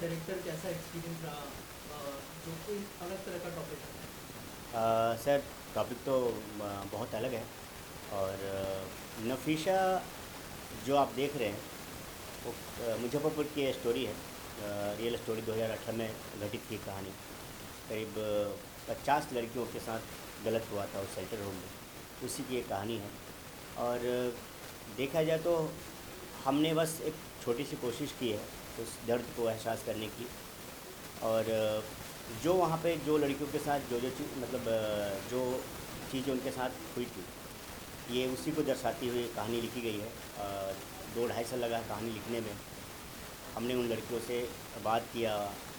Director कैसा experience रहा, जो कोई अलग तरह का टॉपिक है? सर, टॉपिक तो बहुत अलग है। और नफीशा जो आप देख रहे हैं वो मुजफ्फरपुर की स्टोरी है। रियल स्टोरी 2018 में घटित की कहानी। करीब 50 लड़कियों के साथ गलत हुआ था उस शेल्टर होम में, उसी की एक कहानी है। और देखा जाए तो हमने बस एक छोटी सी कोशिश की है उस दर्द को एहसास करने की। और जो वहाँ पे जो लड़कियों के साथ जो जो चीज़ मतलब जो चीज़ उनके साथ हुई थी, ये उसी को दर्शाती हुई कहानी लिखी गई है। 2 ढाई साल लगा कहानी लिखने में। हमने उन लड़कियों से बात किया,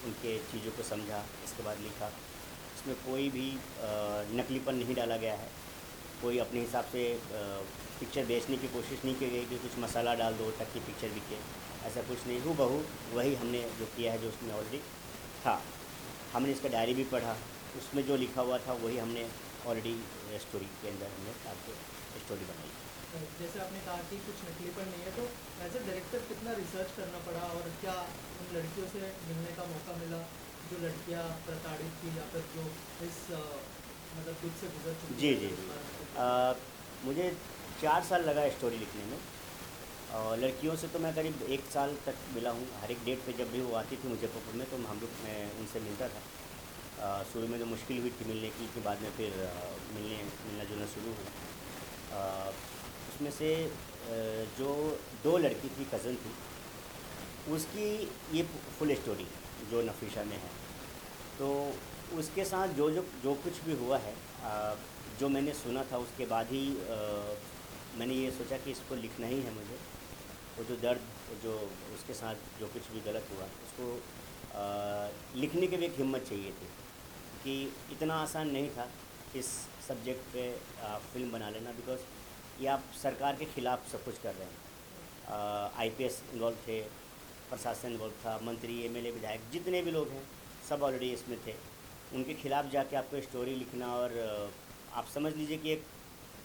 उनके चीज़ों को समझा, इसके बाद लिखा। इसमें कोई भी नकलीपन नहीं डाला गया है। कोई अपने हिसाब से पिक्चर बेचने की कोशिश नहीं की गई कि कुछ मसाला डाल दो ताकि पिक्चर बिके। ऐसा कुछ नहीं, हूबहू वही हमने जो किया है जो उसमें ऑलरेडी था। हमने इसका डायरी भी पढ़ा, उसमें जो लिखा हुआ था वही हमने ऑलरेडी स्टोरी के अंदर हमने आगे स्टोरी बनाई। जैसे आपने कहा कि कुछ नकलीपन नहीं है, तो एज ए डायरेक्टर कितना रिसर्च करना पड़ा, और क्या उन लड़कियों से मिलने का मौका मिला जो लड़कियां प्रताड़ित थी, या फिर जो इस मतलब कुछ से गुजर चुकी जी है, जी अगर जी। इस बारे में कुछ बताएं? अ, मुझे 4 साल लगा स्टोरी लिखने में। और लड़कियों से तो मैं करीब 1 साल तक मिला हूँ। हर एक डेट पे जब भी वो आती थी मुजफ्फरपुर में तो हम लोग मैं उनसे मिलता था। शुरू में तो मुश्किल हुई थी मिलने की, कि बाद में फिर मिलना जुलना शुरू हुआ। उसमें से जो 2 लड़की थी, कज़न थी, उसकी ये फुल स्टोरी जो नफीशा में है। तो उसके साथ जो जो जो कुछ भी हुआ है, जो मैंने सुना था उसके बाद ही मैंने ये सोचा कि इसको लिखना ही है मुझे। वो जो दर्द, जो उसके साथ जो कुछ भी गलत हुआ उसको लिखने की भी एक हिम्मत चाहिए थी, कि इतना आसान नहीं था इस सब्जेक्ट पे फ़िल्म बना लेना। बिकॉज़ ये आप सरकार के ख़िलाफ़ सब कुछ कर रहे हैं। आईपीएस इन्वॉल्व थे, प्रशासन इन्वॉल्व था, मंत्री, एमएलए, विधायक जितने भी लोग हैं सब ऑलरेडी इसमें थे। उनके खिलाफ़ जाके आपको स्टोरी लिखना, और आप समझ लीजिए कि एक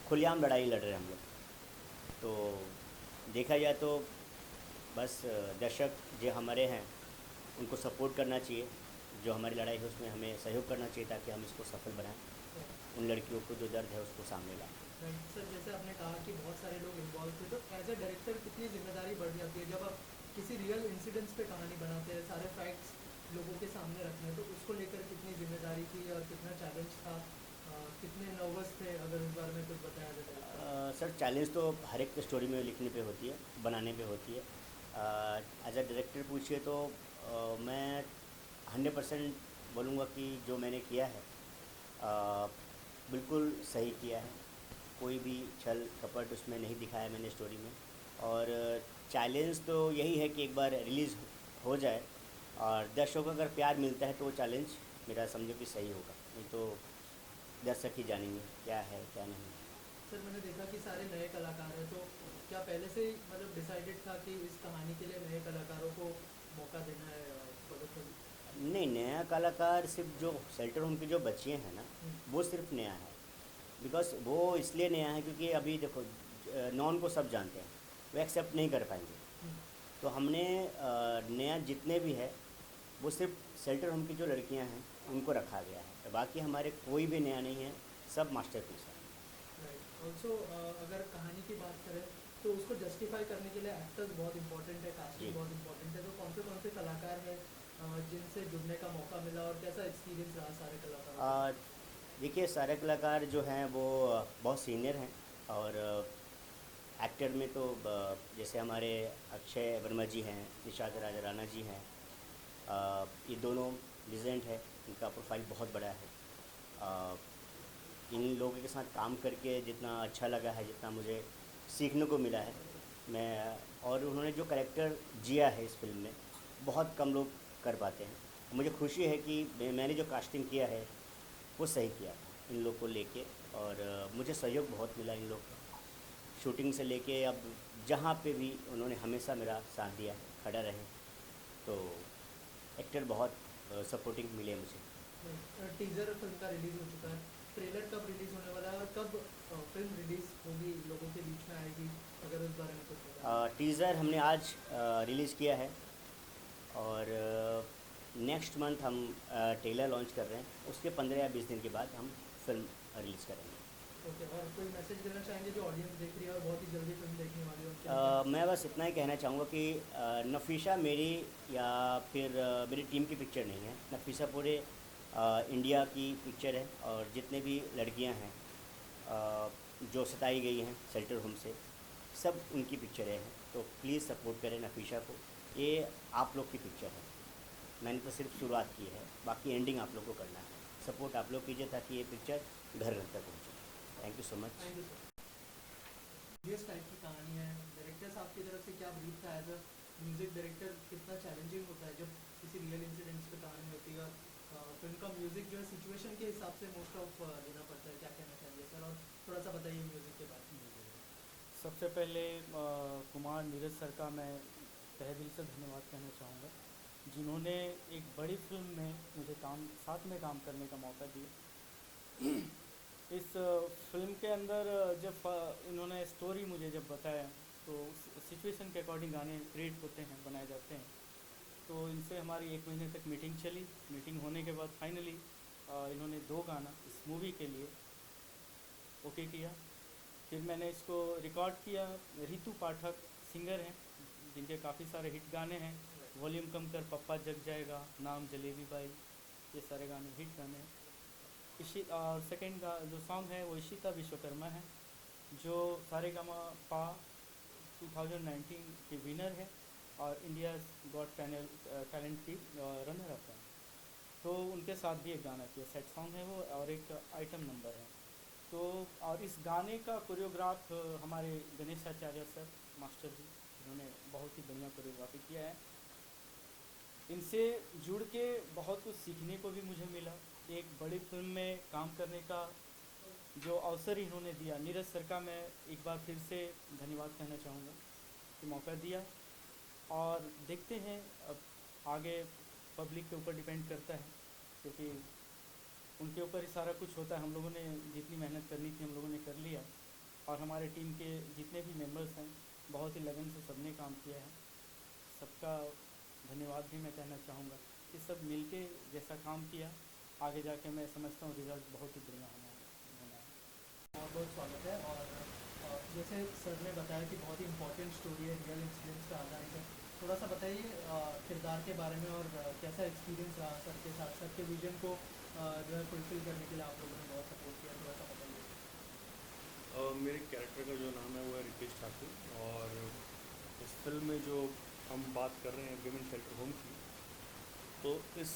खुलेआम लड़ाई लड़ रहे हैं हम लोग। तो देखा जाए तो बस दर्शक जो हमारे हैं उनको सपोर्ट करना चाहिए। जो हमारी लड़ाई है उसमें हमें सहयोग करना चाहिए ताकि हम इसको सफल बनाएं, उन लड़कियों को जो दर्द है उसको सामने लाएं। राइट सर, जैसे आपने कहा कि बहुत सारे लोग इन्वॉल्व थे, तो एज ए डायरेक्टर कितनी जिम्मेदारी बढ़ जाती है जब आप किसी रियल इंसिडेंट्स पे कहानी बनाते हैं, सारे फैक्ट्स लोगों के सामने रखने हैं, तो उसको लेकर कितनी जिम्मेदारी थी और कितना चैलेंज था, कितने नर्वस थे, अगर इस बारे में कुछ बताया जाए डायरेक्टर? सर, चैलेंज तो हर एक स्टोरी में लिखने पे होती है, बनाने पे होती है। एज अ डायरेक्टर पूछिए तो मैं 100% बोलूँगा कि जो मैंने किया है बिल्कुल सही किया है। कोई भी छल कपट उसमें नहीं दिखाया मैंने स्टोरी में। और चैलेंज तो यही है कि एक बार रिलीज़ हो जाए और दर्शकों को अगर प्यार मिलता है तो वो चैलेंज मेरा समझो कि सही होगा। नहीं तो दर्शक ही जानेंगे क्या है क्या नहीं। सर, मैंने देखा कि सारे नए कलाकार हैं, तो क्या पहले से ही मतलब डिसाइडेड था कि इस कहानी के लिए नए कलाकारों को मौका देना है पॉलिटिकल? नहीं, नया कलाकार सिर्फ जो शेल्टर होम की जो बच्चियाँ हैं ना, वो सिर्फ नया है। बिकॉज वो इसलिए नया है क्योंकि अभी देखो नॉन को सब जानते हैं, वो एक्सेप्ट नहीं कर पाएंगे। तो हमने नया जितने भी है वो सिर्फ शेल्टर होम की जो लड़कियां हैं उनको रखा गया है। तो बाकी हमारे कोई भी नया नहीं है, सब मास्टरपीस है। राइट। ऑल्सो अगर कहानी की बात करें तो उसको जस्टिफाई करने के लिए एक्टर्स बहुत इंपॉर्टेंट है, कास्टिंग जी। बहुत इंपॉर्टेंट है, तो कौन से कलाकार हैं जिनसे जुड़ने का मौका मिला, और कैसा एक्सपीरियंस रहा सारे कलाकारों के आ, साथ? देखिए, सारे कलाकार जो हैं वो बहुत सीनियर हैं। और एक्टर में तो जैसे हमारे अक्षय वर्मा जी हैं, निषाद राजा राणा जी हैं। ये दोनों लिजेंड है, इनका प्रोफाइल बहुत बड़ा है। अ, इन लोगों के साथ काम करके जितना अच्छा लगा है, जितना मुझे सीखने को मिला है, मैं और उन्होंने जो कैरेक्टर जिया है इस फिल्म में, बहुत कम लोग कर पाते हैं। मुझे खुशी है कि मैंने जो कास्टिंग किया है वो सही किया था इन लोग को लेके। और मुझे सहयोग बहुत मिला इन लोग का, शूटिंग से लेके अब जहाँ पे भी उन्होंने हमेशा मेरा साथ दिया है, खड़ा रहे। तो एक्टर बहुत सपोर्टिंग मिले मुझे। टीजर फिल्म का रिलीज हो चुका है, ट्रेलर कब रिलीज होने वाला है, और कब फिल्म रिलीज होगी, लोगों के बीच में आएगी, अगर उस बारे में कुछ बताएं? टीज़र हमने आज रिलीज़ किया है। और नेक्स्ट मंथ हम ट्रेलर लॉन्च कर रहे हैं, उसके 15 या 20 दिन के बाद हम फिल्म रिलीज़ करेंगे। ओके, और कोई मैसेज देना चाहेंगे जो ऑडियंस देख रही है और बहुत ही जल्दी फिल्म देखने वाली है उनके लिए? मैं बस इतना ही कहना चाहूँगा कि नफ़ीसा मेरी या फिर मेरी टीम की पिक्चर नहीं है। नफ़ीसा पूरे इंडिया की पिक्चर है, और जितने भी लड़कियां हैं जो सताई गई हैं शेल्टर होम से, सब उनकी पिक्चरें हैं। तो प्लीज़ सपोर्ट करें नफ़ीसा को, ये आप लोग की पिक्चर है। मैंने तो सिर्फ शुरुआत की है, बाकी एंडिंग आप लोग को करना है। सपोर्ट आप लोग कीजिए ताकि ये पिक्चर घर घर तक पहुँचे। Thank you so much. Thank you sir. इस टाइप की कहानी है, डायरेक्टर साहब की तरफ से क्या ब्रीफ था एज अ म्यूज़िक डायरेक्टर? कितना चैलेंजिंग होता है जब किसी रियल इंसिडेंट्स पे कहानी होती है? फिल्म का म्यूज़िक जो है सिचुएशन के हिसाब से मोस्ट ऑफ देना पड़ता है। क्या कहना चाहिए सर? और थोड़ा सा बताइए म्यूज़िक के बारे में। सबसे पहले कुमार नीरज सर का मैं तहे दिल से धन्यवाद कहना चाहूँगा, जिन्होंने एक बड़ी फिल्म में मुझे साथ में काम करने का मौका दिया। इस फिल्म के अंदर जब इन्होंने स्टोरी मुझे जब बताया, तो उस सिचुएशन के अकॉर्डिंग गाने क्रिएट होते हैं, बनाए जाते हैं। तो इनसे हमारी 1 महीने तक मीटिंग चली। मीटिंग होने के बाद फाइनली इन्होंने 2 गाना इस मूवी के लिए ओके किया। फिर मैंने इसको रिकॉर्ड किया। रितु पाठक सिंगर हैं, जिनके काफ़ी सारे हिट गाने हैं। वॉल्यूम कम कर, पप्पा जग जाएगा, नाम जलेबी बाई, ये सारे गाने हिट गाने हैं। सेकेंड जो सॉन्ग है वो इशिता विश्वकर्मा है, जो सारेगामा पा 2019 के विनर है और इंडिया गॉट टैलेंट की रनर अप है। तो उनके साथ भी एक गाना किया, सेट सॉन्ग है वो, और एक आइटम नंबर है। तो और इस गाने का कोरियोग्राफ हमारे गणेश आचार्य सर मास्टर जी, जिन्होंने बहुत ही बढ़िया कोरियोग्राफी किया है। इनसे जुड़ के बहुत कुछ सीखने को भी मुझे मिला। एक बड़ी फिल्म में काम करने का जो अवसर इन्होंने दिया, नीरज सर का मैं एक बार फिर से धन्यवाद कहना चाहूँगा कि मौका दिया। और देखते हैं अब आगे, पब्लिक के ऊपर डिपेंड करता है, क्योंकि उनके ऊपर ही सारा कुछ होता है। हम लोगों ने जितनी मेहनत करनी थी हम लोगों ने कर लिया, और हमारे टीम के जितने भी मेंबर्स हैं बहुत ही लगन से सबने काम किया है। सबका धन्यवाद भी मैं कहना चाहूँगा कि सब मिलके जैसा काम किया, आगे जाके मैं समझता हूँ रिज़ल्ट बहुत ही बढ़िया होना है। बहुत बहुत स्वागत है। और जैसे सर ने बताया कि बहुत ही इंपॉर्टेंट स्टोरी है, रियल इंसिडेंट्स पे आधारित है। थोड़ा सा बताइए किरदार के बारे में, और कैसा एक्सपीरियंस रहा सर के साथ? सर के विजन को जो है फुलफिल करने के लिए आप लोगों ने बहुत सपोर्ट किया, थोड़ा सा बताइए। मेरे कैरेक्टर का जो नाम है वो है रितेश ठाकुर, और इस फिल्म में जो हम बात कर रहे हैं विमेन शेल्टर होम की, तो इस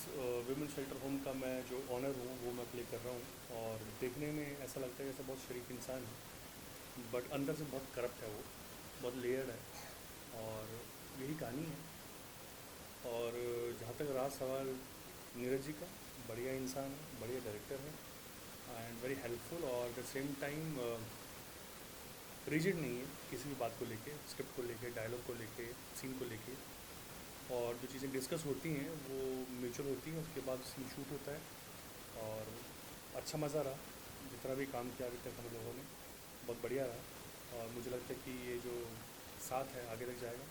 विमेन शेल्टर होम का मैं जो ऑनर हूँ वो मैं प्ले कर रहा हूँ। और देखने में ऐसा लगता है जैसे बहुत शरीफ इंसान है, बट अंदर से बहुत करप्ट है, वो बहुत लेयर्ड है, और यही कहानी है। और जहाँ तक रहा सवाल नीरज जी का, बढ़िया इंसान है, बढ़िया डायरेक्टर है, एंड वेरी हेल्पफुल, और at the same time rigid नहीं है किसी भी बात को लेके, स्क्रिप्ट को लेके, डायलॉग को लेके, सीन को लेके। और जो चीज़ें डिस्कस होती हैं वो म्यूचुअल होती हैं, उसके बाद सीन शूट होता है। और अच्छा मज़ा रहा, जितना भी काम किया अभी तक हम लोगों ने, बहुत बढ़िया रहा। और मुझे लगता है कि ये जो साथ है आगे तक जाएगा।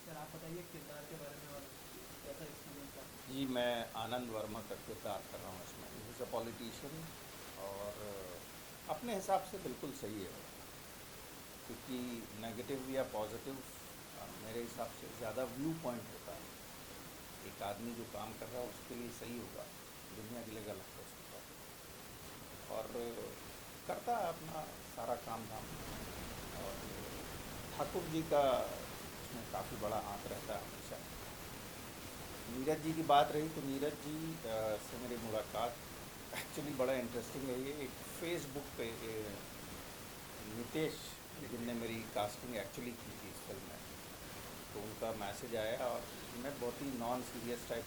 सर आप बताइए किरदार के बारे में और कैसा एक्सपीरियंस था? जी, मैं आनंद वर्मा का किरदार कर रहा हूँ इसमें। इज़ अ पॉलिटिशियन, और अपने हिसाब से बिल्कुल सही है, क्योंकि नेगेटिव या पॉजिटिव मेरे हिसाब से ज़्यादा व्यू पॉइंट होता है। एक आदमी जो काम कर रहा है उसके लिए सही होगा, दुनिया के लिए गलत हो सकता है, और करता है अपना सारा काम धाम। और ठाकुर जी का उसमें काफ़ी बड़ा हाथ रहता है हमेशा। नीरज जी की बात रही तो नीरज जी से मेरी मुलाकात एक्चुअली बड़ा इंटरेस्टिंग है। ये एक फेसबुक पे नितेश, जिनने मेरी कास्टिंग एक्चुअली की थी इस फिल्म में, तो उनका मैसेज आया, और मैं बहुत ही नॉन सीरियस टाइप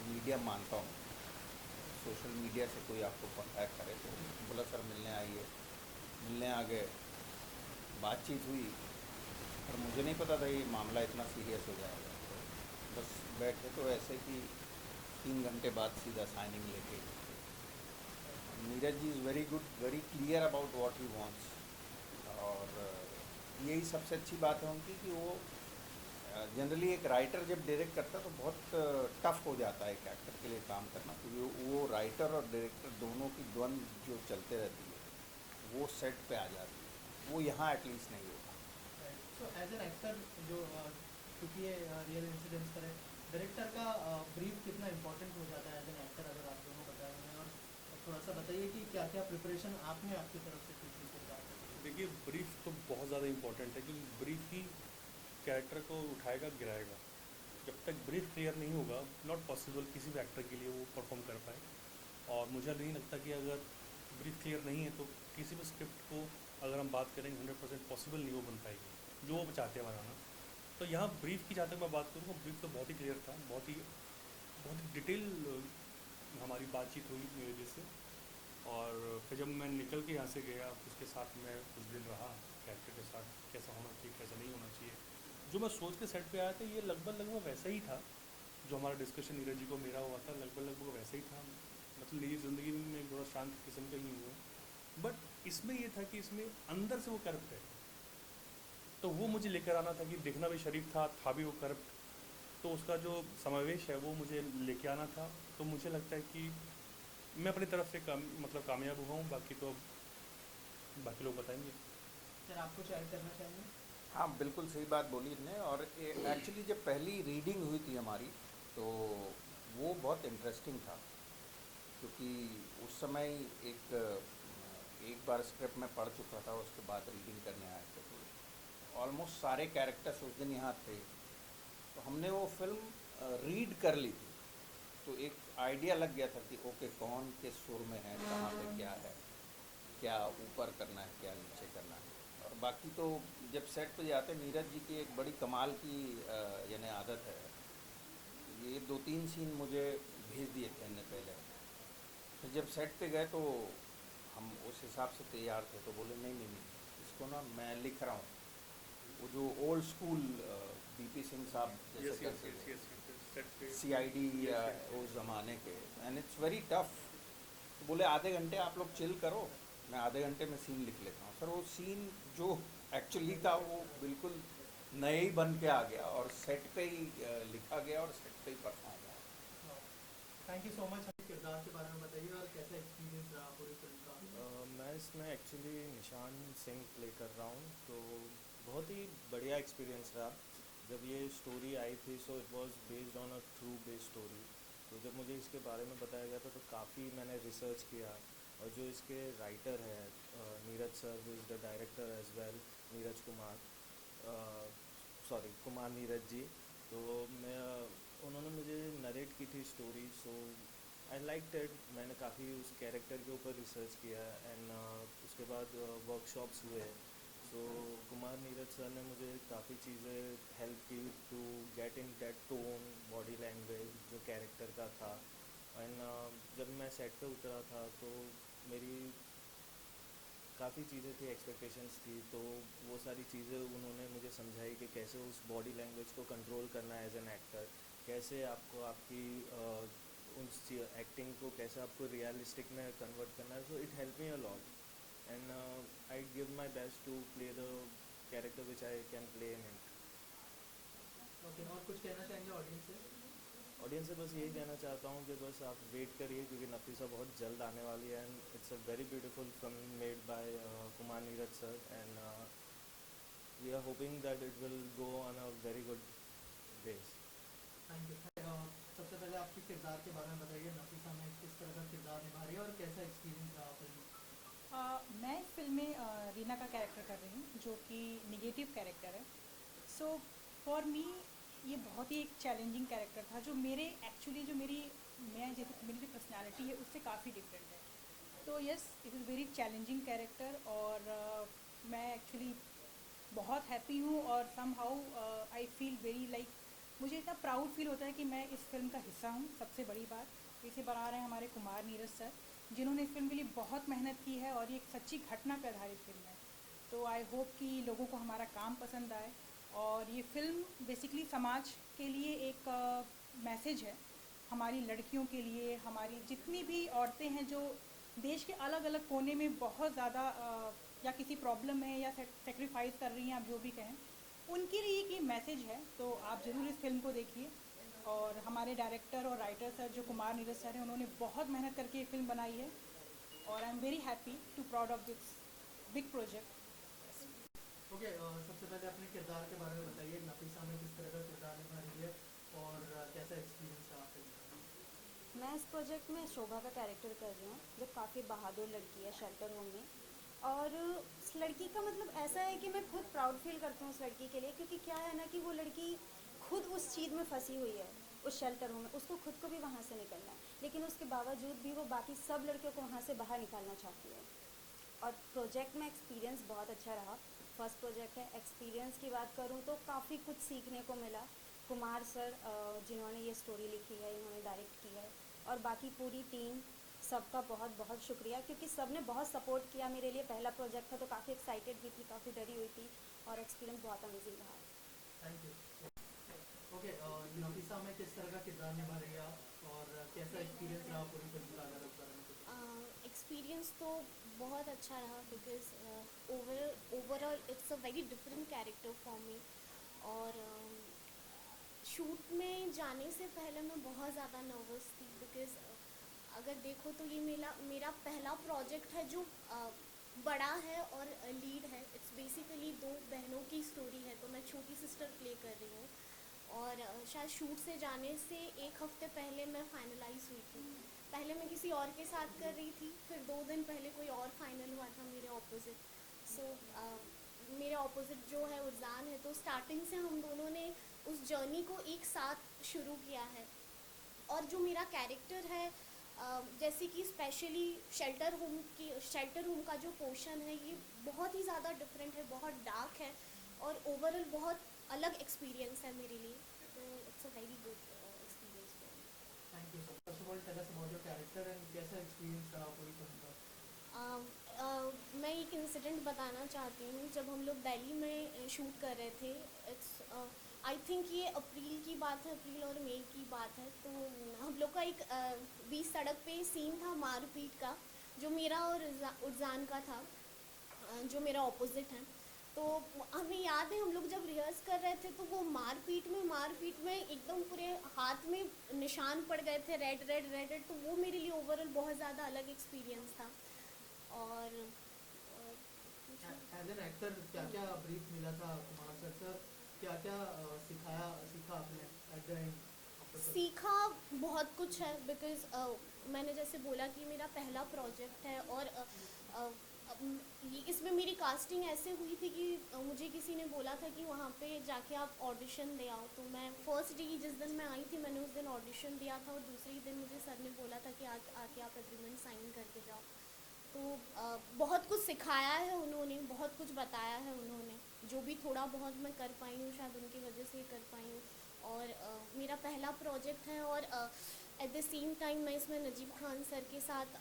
मीडियम मानता हूँ। सोशल मीडिया से कोई आपको कॉन्टैक्ट करे तो बोला सर मिलने आइए। मिलने आ गए, बातचीत हुई, और मुझे नहीं पता था ये मामला इतना सीरियस हो जाएगा। तो बस बैठे तो ऐसे कि 3 घंटे बाद सीधा साइनिंग लेके। Neeraj ji is very good, very clear about what he wants, और यही सबसे अच्छी बात है उनकी कि वो जनरली एक राइटर जब डायरेक्ट करता है तो बहुत टफ हो जाता है एक एक्टर के लिए काम करना, क्योंकि वो राइटर और डायरेक्टर दोनों की द्वंद्व जो चलते रहती है वो सेट पे आ जाती है, वो यहाँ एटलीस्ट नहीं होता। सो एज एन एक्टर जो क्योंकि ये रियल इंसिडेंट्स पर है, डायरेक्टर का ब्रीफ कितना इंपॉर्टेंट हो जाता है एज एन एक्टर, अगर आप दोनों बताएंगे, और थोड़ा सा बताइए कि क्या क्या प्रिपरेशन आपने आपकी तरफ से किसी किरदार के? देखिए, ब्रीफ तो बहुत ज़्यादा इंपॉर्टेंट है, क्योंकि ब्रीफ ही कैरेक्टर को उठाएगा गिराएगा। जब तक ब्रीफ क्लियर नहीं होगा, नॉट पॉसिबल किसी भी एक्टर के लिए वो परफॉर्म कर पाए। और मुझे नहीं लगता कि अगर ब्रीफ क्लियर नहीं है तो किसी भी स्क्रिप्ट को अगर हम बात करेंगे 100% पॉसिबल नहीं वो बन पाएगी जो वो चाहते हैं बनाना। तो यहाँ ब्रीफ की जहाँ तक मैं बात करूँ, ब्रीफ तो बहुत ही क्लियर था, बहुत ही डिटेल हमारी बातचीत हुई मेरे से। और फिर जब मैं निकल के यहाँ से गया, उसके साथ मैं कुछ दिन रहा कैरेक्टर के साथ, कैसा होना चाहिए कैसा नहीं होना चाहिए। जो मैं सोच के सेट पे आया था ये लगभग वैसा ही था जो हमारा डिस्कशन नीरज जी को मेरा हुआ था, लगभग वैसा ही था। मतलब मेरी ज़िंदगी में थोड़ा शांत किस्म का ही हुआ, बट इसमें ये था कि इसमें अंदर से वो करप्ट है, तो वो मुझे लेकर आना था कि दिखना भी शरीफ था भी वो करप्ट, तो उसका जो समावेश है वो मुझे लेके आना था। तो मुझे लगता है कि मैं अपनी तरफ से कामयाब हुआ हूँ, बाकी तो बाकी लोग बताएंगे। सर आप कुछ ऐड करना चाहेंगे? हाँ, बिल्कुल सही बात बोली इसने। और एक्चुअली जब पहली रीडिंग हुई थी हमारी तो वो बहुत इंटरेस्टिंग था, क्योंकि उस समय एक बार स्क्रिप्ट में पढ़ चुका था, उसके बाद रीडिंग करने आए थे, तो ऑलमोस्ट सारे कैरेक्टर्स उस दिन यहाँ थे, तो हमने वो फिल्म रीड कर ली थी, तो एक आइडिया लग गया था कि ओके कौन किस सुर में है, कहाँ पे क्या है, क्या ऊपर करना है क्या नीचे करना है। और बाकी तो जब सेट पे जाते, नीरज जी की एक बड़ी कमाल की यानी आदत है, ये 2-3 सीन मुझे भेज दिए थे इनने पहले, तो जब सेट पे गए तो हम उस हिसाब से तैयार थे, तो बोले नहीं इसको ना मैं लिख रहा हूँ, वो जो ओल्ड स्कूल बीपी सिंह साहब जैसे करते थे CID या उस ज़माने के, एंड इट्स वेरी टफ। तो बोले आधे घंटे आप लोग चिल करो, मैं आधे घंटे में सीन लिख लेता हूँ। सर वो सीन जो एक्चुअली था वो बिल्कुल नए ही बन के आ गया, और सेट पे ही लिखा गया और सेट पे ही परफॉर्म हुआ। Thank you so much. किरदार के बारे में बताइए और कैसा एक्सपीरियंस रहा पूरी फिल्म का? मैं इसमें एक्चुअली निशान सिंह प्ले कर रहा हूँ, तो बहुत ही बढ़िया एक्सपीरियंस रहा। जब ये स्टोरी आई थी so it was based on a true based story, तो जब मुझे इसके बारे में बताया गया था तो काफ़ी मैंने रिसर्च किया, और जो इसके राइटर है Neeraj sir, who is the director as well, Neeraj Kumar, Kumar Neeraj ji, तो मैं उन्होंने मुझे नरेट की थी story, so I like it. मैंने काफ़ी उस कैरेक्टर के ऊपर रिसर्च किया, एंड उसके बाद वर्कशॉप्स हुए, सो कुमार नीरज सर ने मुझे काफ़ी चीज़ें हेल्प की to get in that tone, body language जो कैरेक्टर का था। एंड जब मैं सेट पे उतरा था तो मेरी काफ़ी चीज़ें थी, एक्सपेक्टेशंस थी, तो वो सारी चीज़ें उन्होंने मुझे समझाई कि कैसे उस बॉडी लैंग्वेज को कंट्रोल करना है एज एन एक्टर, कैसे आपको आपकी उस एक्टिंग को कैसे आपको रियलिस्टिक में कन्वर्ट करना है। So it help me a lot, and I give my best to play the character which I can play in it. Okay, और कुछ कहना चाहेंगे ऑडियंस से? ऑडियंस से बस यही कहना चाहता हूँ कि बस आप वेट करिए, क्योंकि नफीसा बहुत जल्द आने वाली है, and it's a very beautiful film made by Kumar Neeraj sir, and we are hoping that it will go on a very good base. Thank you. सबसे पहले आपके किरदार के बारे में बताइए, नफीसा में किस तरह का किरदार निभा रही है और कैसा एक्सपीरियंस रहा फिल्म? मैं इस फिल्म में रीना का कैरेक्टर कर रही हूँ, जो कि निगेटिव कैरेक्टर है। सो फॉर मी ये बहुत ही एक चैलेंजिंग कैरेक्टर था, जो मेरे एक्चुअली जो मेरी जो पर्सनालिटी है उससे काफ़ी डिफरेंट है। तो yes, it is very challenging character, और मैं एक्चुअली बहुत हैप्पी हूँ, और somehow I feel very like, मुझे इतना प्राउड फील होता है कि मैं इस फिल्म का हिस्सा हूँ। सबसे बड़ी बात इसे बना रहे हैं हमारे कुमार नीरज सर, जिन्होंने इस फिल्म के लिए बहुत मेहनत की है, और ये एक सच्ची घटना पर आधारित फिल्म है। तो आई होप कि लोगों को हमारा काम पसंद आए, और ये फिल्म बेसिकली समाज के लिए एक मैसेज है, हमारी लड़कियों के लिए, हमारी जितनी भी औरतें हैं जो देश के अलग अलग कोने में बहुत ज़्यादा या किसी प्रॉब्लम में या सेक्रीफाइस कर रही हैं, आप जो भी कहें, उनके लिए एक ये मैसेज है, तो आप ज़रूर इस फिल्म को देखिए। और हमारे डायरेक्टर और राइटर सर जो कुमार नीरज सर हैं, उन्होंने बहुत मेहनत करके ये फिल्म बनाई है और I am very happy to proud of this big project. Okay, सबसे पहले अपने किरदार के बारे में बताइए, नफीसा में किस तरह का किरदार निभा रही है और कैसा एक्सपीरियंस रहा फिल्म का? मैं इस प्रोजेक्ट में शोभा का कैरेक्टर कर रही हूँ, जो काफ़ी बहादुर लड़की है शेल्टर होम में। और उस लड़की का मतलब ऐसा है कि मैं खुद प्राउड फील करती हूँ उस लड़की के लिए, क्योंकि क्या है ना कि वो लड़की खुद उस चीज़ में फंसी हुई है, उस शेल्टर होम में। उसको खुद को भी वहाँ से निकलना है, लेकिन उसके बावजूद भी वो बाकी सब लड़कियों को वहाँ से बाहर निकालना चाहती है। और प्रोजेक्ट में एक्सपीरियंस बहुत अच्छा रहा। फर्स्ट प्रोजेक्ट है। एक्सपीरियंस की बात करूँ तो काफ़ी कुछ सीखने को मिला। कुमार सर जिन्होंने ये स्टोरी लिखी है, इन्होंने डायरेक्ट की है, और बाकी पूरी टीम, सबका बहुत बहुत शुक्रिया, क्योंकि सब ने बहुत सपोर्ट किया मेरे लिए। पहला प्रोजेक्ट था तो काफ़ी एक्साइटेड भी थी, काफ़ी डरी हुई थी, और एक्सपीरियंस बहुत अमेजिंग रहा। Thank you. ओके, नफीसा में किस तरह का किरदार निभा रही है आप और कैसा एक्सपीरियंस रहा पूरी फिल्म का, अगर उस बारे में कुछ? एक्सपीरियंस तो बहुत अच्छा रहा, because overall it's a very different character for me. और शूट में जाने से पहले मैं बहुत ज़्यादा नर्वस थी, बिकॉज अगर देखो तो ये मेरा पहला प्रोजेक्ट है जो बड़ा है और लीड है। इट्स बेसिकली दो बहनों की स्टोरी है, तो मैं छोटी सिस्टर प्ले कर रही हूँ। और शायद शूट से जाने से एक हफ्ते पहले मैं फाइनलाइज हुई थी। पहले मैं किसी और के साथ कर रही थी, फिर 2 दिन पहले कोई और फाइनल हुआ था मेरे ऑपोजिट। सो मेरे ऑपोजिट जो है उर्जान है, तो स्टार्टिंग से हम दोनों ने उस जर्नी को एक साथ शुरू किया है। और जो मेरा कैरेक्टर है, जैसे कि स्पेशली शेल्टर होम का जो पोर्शन है, ये बहुत ही ज़्यादा डिफरेंट है, बहुत डार्क है, और ओवरऑल बहुत अलग एक्सपीरियंस है मेरे लिए। तो it's a very good experience for me. Thank you. First of all tell us about your character and कैसा एक्सपीरियंस रहा पूरी फिल्म का? मैं एक इंसिडेंट बताना चाहती हूँ। जब हम लोग दिल्ली में शूट कर रहे थे, इट्स आई थिंक ये अप्रैल की बात है, अप्रैल और मई की बात है। तो हम लोग का एक बीच सड़क पे सीन था मारपीट का, जो मेरा और उर्जान का था, जो मेरा ऑपोजिट है। तो हमें याद है हम लोग जब रिहर्स कर रहे थे, तो वो मारपीट में एकदम पूरे हाथ में निशान पड़ गए थे, रेड रेड रेड रेड। तो वो मेरे लिए ओवरऑल बहुत ज़्यादा अलग एक्सपीरियंस था। और एज एन एक्टर क्या क्या ब्रीफ मिला था कुमार सर से, क्या क्या सीखा आपने एट द एंड? सीखा बहुत कुछ है, बिकॉज मैंने जैसे बोला कि मेरा पहला प्रोजेक्ट है। और इसमें मेरी कास्टिंग ऐसे हुई थी कि मुझे किसी ने बोला था कि वहाँ पे जाके आप ऑडिशन दे आओ। तो मैं फर्स्ट डे जिस दिन मैं आई थी, मैंने उस दिन ऑडिशन दिया था, और दूसरे दिन मुझे सर ने बोला था कि आके आप एग्रीमेंट साइन करके जाओ। तो बहुत कुछ सिखाया है उन्होंने, बहुत कुछ बताया है उन्होंने। जो भी थोड़ा बहुत मैं कर पाई हूँ, शायद उनकी वजह से ही कर पाई हूँ। और मेरा पहला प्रोजेक्ट है, और एट द सेम टाइम मैं इसमें नजीब खान सर के साथ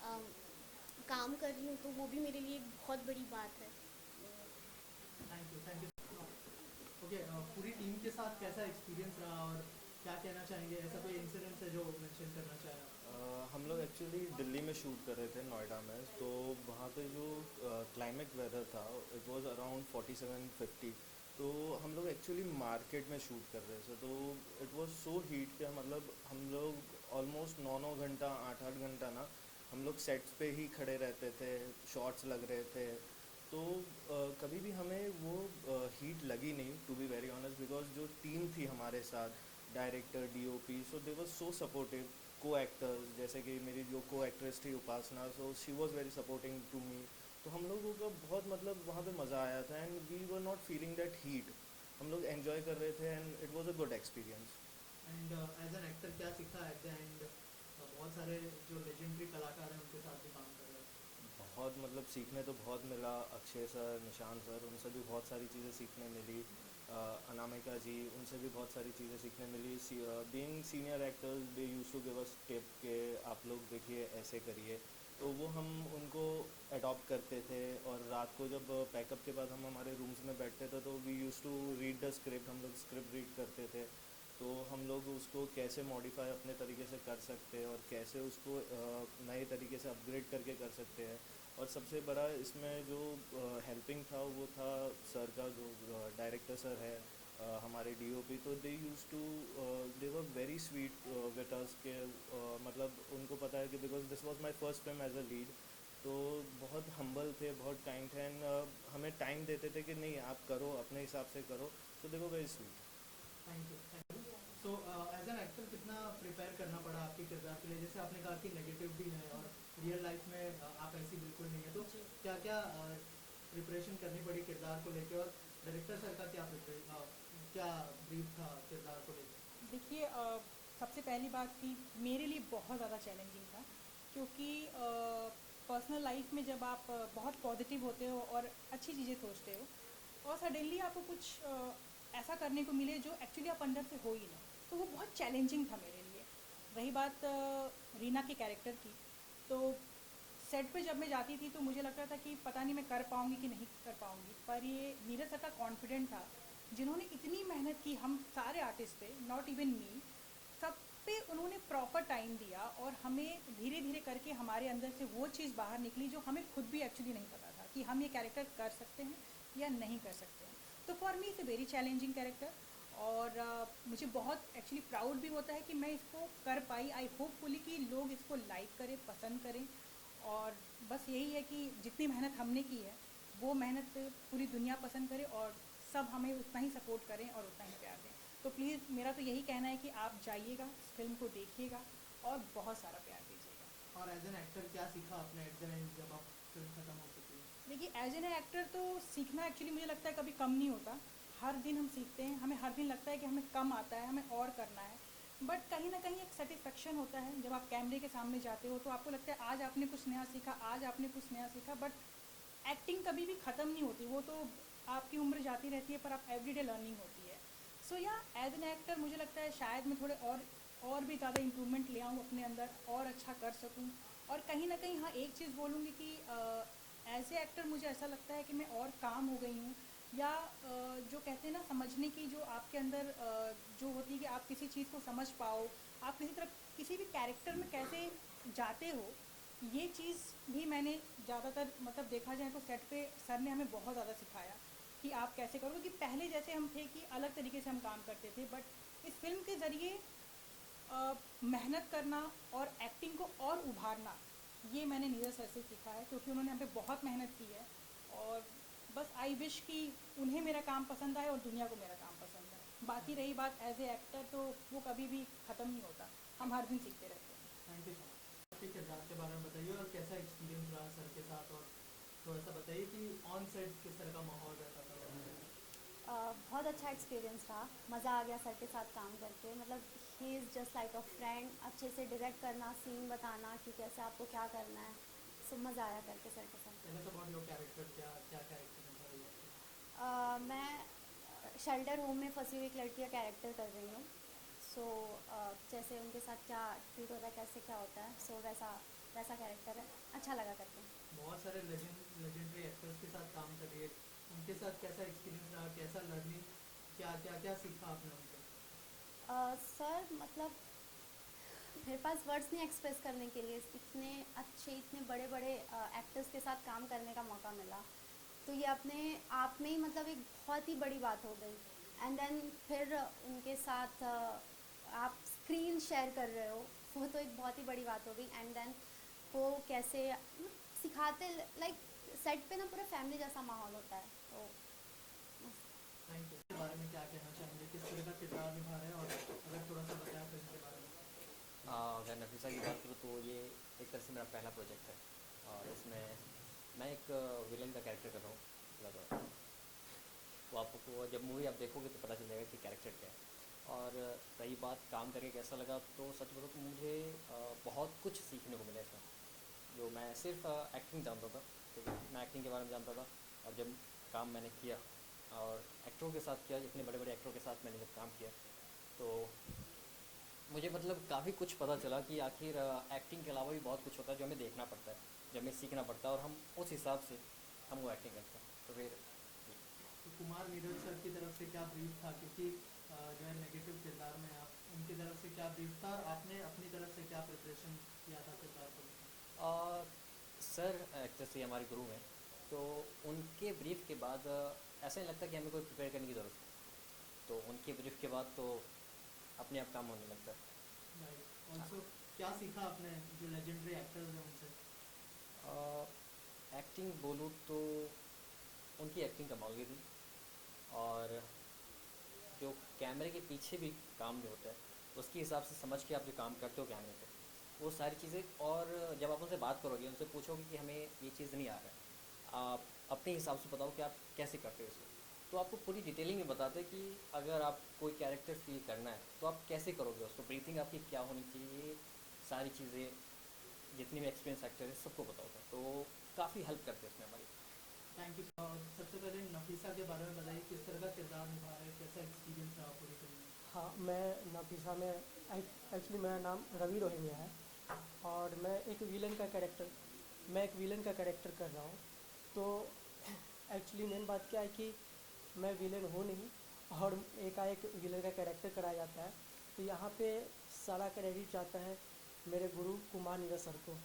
काम कर रही हूँ, तो वो भी मेरे लिए एक बहुत बड़ी बात है। Thank you. ओके, पूरी टीम के साथ कैसा एक्सपीरियंस रहा और क्या कहना चाहेंगे? ऐसा कोई इंसिडेंट है जो मेंशन करना चाहें? हम लोग एक्चुअली दिल्ली में शूट कर रहे थे, नोएडा में। तो वहाँ पे जो क्लाइमेट वेदर था, इट वाज अराउंड 47-50। तो हम लोग एक्चुअली मार्केट में शूट कर रहे थे, तो इट वाज सो हीट कि मतलब हम लोग ऑलमोस्ट 9-9 घंटा, 8-8 घंटा ना हम लोग सेट्स पे ही खड़े रहते थे, शॉट्स लग रहे थे। तो कभी भी हमें वो हीट लगी नहीं, to be very honest, because जो टीम थी हमारे साथ, director, DOP, so they was so supportive. Co actors, जैसे कि मेरी जो को एक्ट्रेस थी Upasana, so she was very supporting to me. तो हम लोगों का बहुत मतलब वहाँ पे मज़ा आया था, and we were not feeling that heat. हम लोग एंजॉय कर रहे थे, and it was a good experience. And as an actor क्या सीखा एट द एंड? बहुत सारे जो लेजेंडरी कलाकार हैं उनके साथ भी काम कर रहे हैं। बहुत मतलब सीखने तो बहुत मिला। अक्षय सर, निशान सर, उनसे भी बहुत सारी चीज़ें सीखने मिली। अनामिका जी, उनसे भी बहुत सारी चीज़ें सीखने मिली। Being senior actors, they used to give us tip के आप लोग देखिए ऐसे करिए, तो वो हम उनको अडॉप्ट करते थे। और रात को जब पैकअप के बाद हम हमारे रूम्स में बैठते थे, तो we used to read the script, हम लोग स्क्रिप्ट रीड करते थे। तो हम लोग उसको कैसे मॉडिफाई अपने तरीके से कर सकते हैं, और कैसे उसको नए तरीके से अपग्रेड करके कर सकते हैं, और सबसे बड़ा इसमें जो हेल्पिंग था वो था सर का, जो डायरेक्टर सर है, हमारे डीओपी, तो they use to, they were very sweet with us के, मतलब उनको पता है कि because this was my first film as a lead, तो बहुत हम्बल थे, बहुत काइंड थे, एंड हमें टाइम देते थे कि नहीं आप करो, अपने हिसाब से करो, तो they were very sweet. Thank you. So as an actor कितना प्रिपेयर करना पड़ा आपके किरदार के लिए? जैसे आपने कहा कि नेगेटिव भी है और रियल लाइफ में आप ऐसी बिल्कुल नहीं है, तो क्या क्या प्रिपरेशन करनी पड़ी किरदार को लेके, और डायरेक्टर सर का क्या ब्रीफ था किरदार को लेकर? देखिए, सबसे पहली बात कि मेरे लिए बहुत ज़्यादा चैलेंजिंग था, क्योंकि पर्सनल लाइफ में जब आप बहुत पॉजिटिव होते हो और अच्छी चीज़ें सोचते हो, और सडनली आपको कुछ ऐसा करने को मिले जो एक्चुअली आप अंदर से हो ही नहीं, तो वो बहुत चैलेंजिंग था मेरे लिए। रही बात रीना के कैरेक्टर की, तो सेट पे जब मैं जाती थी तो मुझे लगता था कि पता नहीं मैं कर पाऊँगी कि नहीं कर पाऊँगी, पर ये नीरज सर का कॉन्फिडेंट था, जिन्होंने इतनी मेहनत की, हम सारे आर्टिस्ट पे, नॉट इवन मी, सब पे उन्होंने प्रॉपर टाइम दिया, और हमें धीरे धीरे करके हमारे अंदर से वो चीज़ बाहर निकली जो हमें खुद भी एक्चुअली नहीं पता था कि हम ये कैरेक्टर कर सकते हैं या नहीं कर सकते हैं। तो for me is a very challenging character, और मुझे बहुत एक्चुअली प्राउड भी होता है कि मैं इसको कर पाई। आई होपफुली कि लोग इसको लाइक करें, पसंद करें, और बस यही है कि जितनी मेहनत हमने की है वो मेहनत पूरी दुनिया पसंद करे, और सब हमें उतना ही सपोर्ट करें और उतना ही प्यार दें। तो प्लीज़ मेरा तो यही कहना है कि आप जाइएगा, इस फिल्म को देखिएगा और बहुत सारा प्यार दीजिएगा। और एज एन एक्टर क्या सीखा आपने एट द एंड जब आप फिल्म खत्म हो चुकी है? देखिए, एज एन एक्टर तो सीखना एक्चुअली मुझे लगता है कभी कम नहीं होता। हर दिन हम सीखते हैं, हमें हर दिन लगता है कि हमें कम आता है, हमें और करना है, बट कहीं ना कहीं एक सेटिस्फेक्शन होता है जब आप कैमरे के सामने जाते हो, तो आपको लगता है आज आपने कुछ नया सीखा, आज आपने कुछ नया सीखा। बट एक्टिंग कभी भी ख़त्म नहीं होती, वो तो आपकी उम्र जाती रहती है, पर आप एवरीडे लर्निंग होती है। सो या एज एन एक्टर मुझे लगता है शायद मैं थोड़े और भी ज़्यादा इम्प्रूवमेंट ले आऊँ अपने अंदर, और अच्छा कर सकूँ। और कहीं ना कहीं हाँ, एक चीज़ बोलूँगी कि एज ए एक्टर मुझे ऐसा लगता है कि मैं और काम हो गई हूँ, या जो कहते हैं ना, समझने की जो आपके अंदर जो होती है कि आप किसी चीज़ को समझ पाओ, आप किसी भी कैरेक्टर में कैसे जाते हो, ये चीज़ भी मैंने ज़्यादातर, मतलब देखा जाए तो सेट पे सर ने हमें बहुत ज़्यादा सिखाया कि आप कैसे करो। क्योंकि पहले जैसे हम थे कि अलग तरीके से हम काम करते थे, बट इस फिल्म के ज़रिए मेहनत करना और एक्टिंग को और उभारना, ये मैंने नीरज सर से सीखा है, क्योंकि उन्होंने हम पे बहुत मेहनत की है। और बस आई विश कि उन्हें मेरा काम पसंद आए और दुनिया को मेरा काम पसंद आए। बाकी रही बात एज ए एक्टर, तो वो कभी भी ख़त्म नहीं होता, हम हर दिन सीखते रहते हैं। Thank you so much. आपके किरदार के बारे में बताइए और कैसा एक्सपीरियंस रहा सर के साथ, और थोड़ा सा बताइए कि ऑन सेट किस तरह का माहौल रहता था? बहुत अच्छा एक्सपीरियंस रहा, मज़ा आ गया सर के साथ काम करके। मतलब he is just like a friend, अच्छे से डायरेक्ट करना, सीन बताना कि कैसे आपको क्या करना है, सो मज़ा आया करके सर के साथ। पहले तो बहुत लोग कैरेक्टर क्या क्या कैरेक्टर है? मैं शेल्टर होम में फंसी हुई एक लड़की का कैरेक्टर कर रही हूँ। सो जैसे उनके साथ क्या ट्रीट होता है, कैसे क्या होता है, सो वैसा कैरेक्टर है, अच्छा लगा करके। बहुत सारे लेजेंडरी एक्टर्स के साथ काम कर रही है, उनके साथ कैसा एक्सपीरियंस रहा, कैसा लर्निंग, क्या सीखा आपने उनसे? सर मतलब मेरे पास वर्ड्स नहीं एक्सप्रेस करने के लिए, इतने अच्छे, इतने बड़े बड़े एक्टर्स के साथ काम करने का मौका मिला, तो ये अपने आप में ही मतलब एक बहुत ही बड़ी बात हो गई। एंड देन फिर उनके साथ आप स्क्रीन शेयर कर रहे हो, वो तो एक बहुत ही बड़ी बात हो गई। एंड देन वो कैसे सिखाते, लाइक सेट पे ना पूरा फैमिली जैसा माहौल होता है, तो थैंक यू। इसके बारे में क्या कहना चाहेंगे, किस तरह का किरदार निभा रहे हैं, और अगर थोड़ा सा बताया फिल्म के बारे में? अगर नफीसा की बात करूँ तो ये एक तरह से मेरा पहला प्रोजेक्ट है, और इसमें मैं एक विलन का कैरेक्टर कर रहा हूँ। मतलब तो आपको जब मूवी आप देखोगे तो पता चल जाएगा कि कैरेक्टर क्या है। और रही बात काम करके कैसा लगा, तो सच बोलो तो मुझे बहुत कुछ सीखने को मिला इसमें। जो मैं सिर्फ एक्टिंग जानता था, ठीक है, मैं एक्टिंग के बारे में जानता था, और जब काम मैंने किया और एक्टरों के साथ किया, इतने बड़े बड़े एक्टरों के साथ मैंने जब काम किया, तो मुझे मतलब काफ़ी कुछ पता चला कि आखिर एक्टिंग के अलावा भी बहुत कुछ होता है जो हमें देखना पड़ता है, जो हमें सीखना पड़ता है, और हम उस हिसाब से हम वो एक्टिंग करते हैं। तो फिर तो कुमार नीरज सर की तरफ से क्या ब्रीफ था, क्योंकि जो है नेगेटिव किरदार में आप, उनकी तरफ से क्या ब्रीफ था, और आपने अपनी तरफ से क्या प्रिपरेशन किया था किरदार को? सर एक्चुअली हमारे गुरु हैं, तो उनके ब्रीफ के बाद ऐसा नहीं लगता कि हमें कोई प्रिपेयर करने की ज़रूरत है। तो उनके ब्रीफ के बाद तो अपने आप काम होने लगता है। ऑल्सो क्या सीखा आपने जो लेजेंडरी एक्टर्स हैं उनसे? एक्टिंग बोलूँ तो उनकी एक्टिंग कमाल की थी, और जो कैमरे के पीछे भी काम जो होता है उसके हिसाब से समझ के आप जो काम करते हो कैमरे पे, वो सारी चीज़ें। और जब आप उनसे बात करोगे, उनसे पूछोगे कि हमें ये चीज़ नहीं आ रहा है, आप अपने हिसाब से बताओ कि आप कैसे करते हो इसको, तो आपको पूरी डिटेलिंग में बताते हैं कि अगर आप कोई कैरेक्टर फील करना है तो आप कैसे करोगे उसको, ब्रीथिंग आपकी क्या होनी चाहिए, सारी चीज़ें जितनी भी एक्सपीरियंस एक्टर है सबको बताते हैं, तो काफ़ी हेल्प करते हैं उसमें हमारी। Thank you. सबसे पहले नफीसा के बारे में बताइए, किस तरह का किरदार निभा रहे हैं, कैसा एक्सपीरियंस रहा पूरी फिल्म में? हाँ, मैं नफीसा में एक्चुअली मेरा नाम रवि रोहिंग्या है और मैं एक विलन का कैरेक्टर कर रहा हूँ। तो एक्चुअली मेन बात क्या है कि मैं विलन हूँ नहीं और एकाएक विलन का कैरेक्टर कराया जाता है, तो यहाँ पे सारा क्रेडिट जाता है मेरे गुरु कुमार नीरज सर को।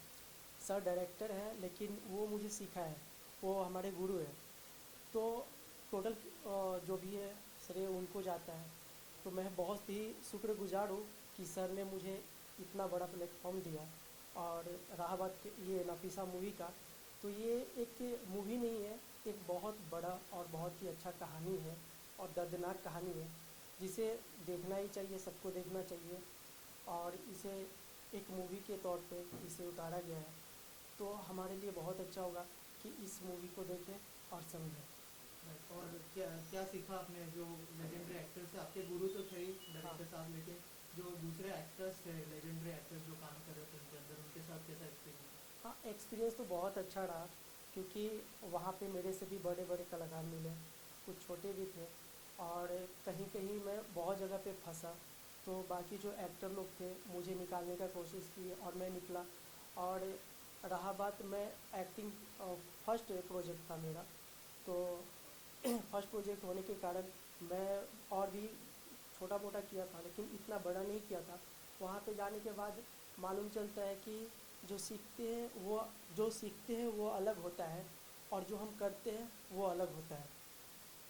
सर डायरेक्टर हैं लेकिन वो मुझे सीखा है, वो हमारे गुरु हैं, तो टोटल जो भी है श्रेय उनको जाता है। तो मैं बहुत ही शुक्रगुजार हूँ कि सर ने मुझे इतना बड़ा प्लेटफॉर्म दिया। और रहा बात ये नफीसा मूवी का, तो ये एक मूवी नहीं है, एक बहुत बड़ा और बहुत ही अच्छा कहानी है और दर्दनाक कहानी है, जिसे देखना ही चाहिए, सबको देखना चाहिए। और इसे एक मूवी के तौर पे इसे उतारा गया है, तो हमारे लिए बहुत अच्छा होगा कि इस मूवी को देखें और समझें। और क्या सीखा आपने? जो लेजेंडरी एक्टर्स थे, आपके गुरु तो थे ही डायरेक्टर साहब, लेकिन जो दूसरे एक्टर्स थे, लेजेंडरी एक्टर्स जो काम कर रहे थे उनके अंदर, उनके साथ कैसा एक्सपीरियंस? हाँ, एक्सपीरियंस तो बहुत अच्छा रहा, क्योंकि वहाँ पे मेरे से भी बड़े बड़े कलाकार मिले, कुछ छोटे भी थे, और कहीं कहीं मैं बहुत जगह पे फंसा, तो बाकी जो एक्टर लोग थे मुझे निकालने का कोशिश की और मैं निकला। और रहा बात, मैं एक्टिंग फर्स्ट प्रोजेक्ट था मेरा, तो फर्स्ट प्रोजेक्ट होने के कारण मैं और भी छोटा मोटा किया था, लेकिन इतना बड़ा नहीं किया था। वहाँ पे जाने के बाद मालूम चलता है कि जो सीखते हैं वो अलग होता है और जो हम करते हैं वो अलग होता है।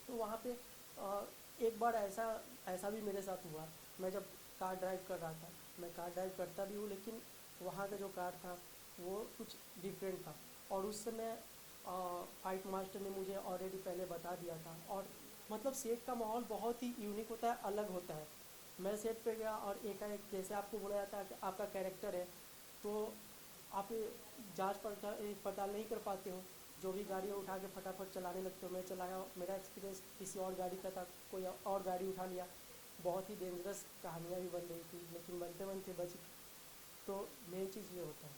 तो वहाँ पे एक बार ऐसा भी मेरे साथ हुआ। मैं जब कार ड्राइव कर रहा था, मैं कार ड्राइव करता भी हूँ, लेकिन वहाँ का जो कार था वो कुछ डिफरेंट था, और उस समय फाइट मास्टर ने मुझे ऑलरेडी पहले बता दिया था। और मतलब सेट का माहौल बहुत ही यूनिक होता है, अलग होता है। मैं सेट पे गया और एकाएक जैसे आपको बोला जाता है कि आपका कैरेक्टर है, तो आप जांच पड़ताल नहीं कर पाते हो, जो भी गाड़ी उठा के फटाफट चलाने लगते हो। मैं चलाया, मेरा एक्सपीरियंस किसी और गाड़ी का था, कोई और गाड़ी उठा लिया, बहुत ही डेंजरस कहानियाँ भी बन रही थी, लेकिन बनते बनते बच। तो मेन चीज़ ये होता है,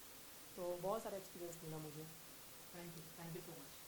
तो बहुत सारा एक्सपीरियंस मिला मुझे। Thank you so much.